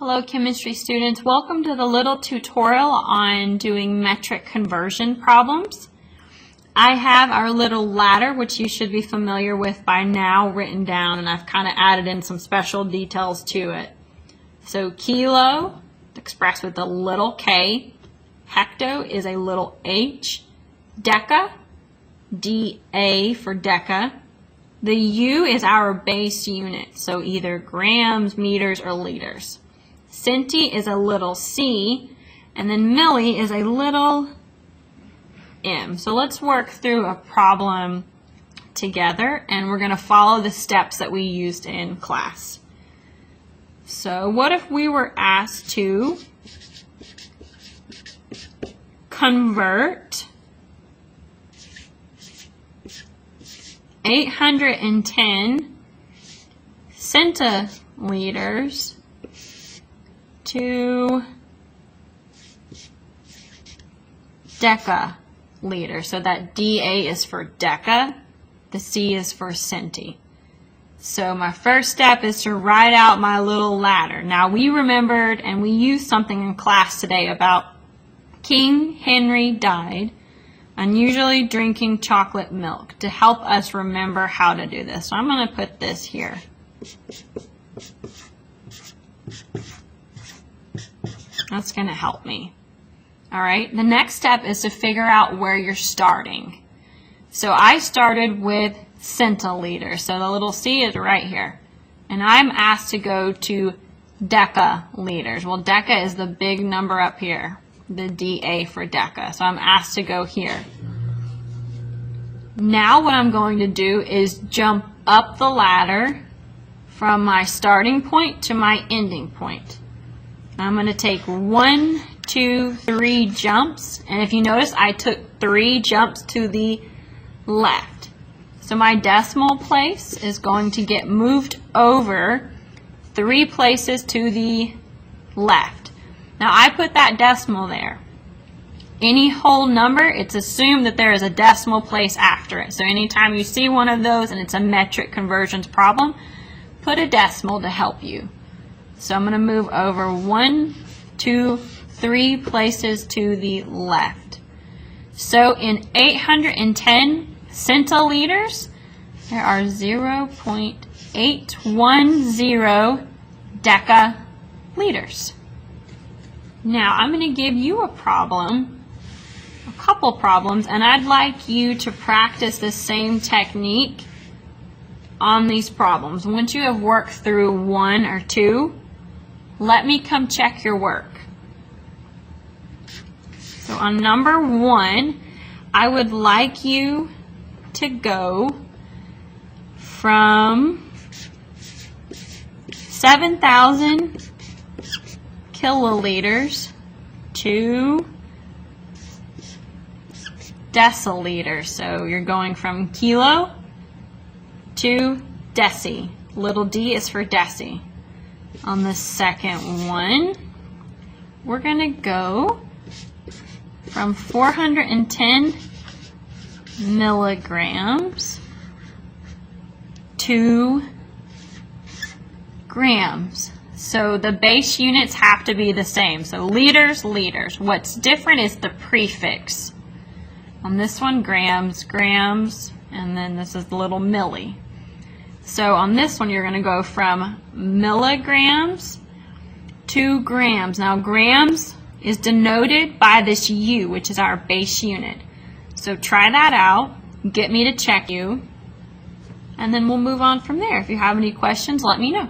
Hello chemistry students, welcome to the little tutorial on doing metric conversion problems. I have our little ladder, which you should be familiar with by now, written down, and I've kind of added in some special details to it. So kilo expressed with a little k, hecto is a little h, deca, DA for deca. The U is our base unit, so either grams, meters, or liters. Centi is a little c, and then milli is a little m. So let's work through a problem together, and we're going to follow the steps that we used in class. So what if we were asked to convert 810 centiliters to decaliter. So that DA is for deca, the C is for centi. So my first step is to write out my little ladder. Now we remembered and we used something in class today about King Henry died unusually drinking chocolate milk to help us remember how to do this. So I'm going to put this here. That's going to help me. All right, the next step is to figure out where you're starting. So I started with centiliters, so the little c is right here. And I'm asked to go to decaliters. Well, deca is the big number up here, the DA for deca. So I'm asked to go here. Now what I'm going to do is jump up the ladder from my starting point to my ending point. I'm going to take 1, 2, 3 jumps, and if you notice I took 3 jumps to the left. So my decimal place is going to get moved over 3 places to the left. Now I put that decimal there. Any whole number, it's assumed that there is a decimal place after it. So anytime you see one of those and it's a metric conversions problem, put a decimal to help you. So I'm going to move over 1, 2, 3 places to the left. So in 810 centiliters, there are 0.810 decaliters. Now I'm going to give you a problem, a couple problems, and I'd like you to practice the same technique on these problems. Once you have worked through 1 or 2, let me come check your work. So on number 1, I would like you to go from 7,000 kiloliters to deciliters. So you're going from kilo to deci. Little d is for deci. On the second one, we're going to go from 410 milligrams to grams. So the base units have to be the same. So liters, liters. What's different is the prefix. On this one, grams, grams, and then this is the little milli. So on this one, you're going to go from milligrams to grams. Now grams is denoted by this U, which is our base unit. So try that out, get me to check you, and then we'll move on from there. If you have any questions, let me know.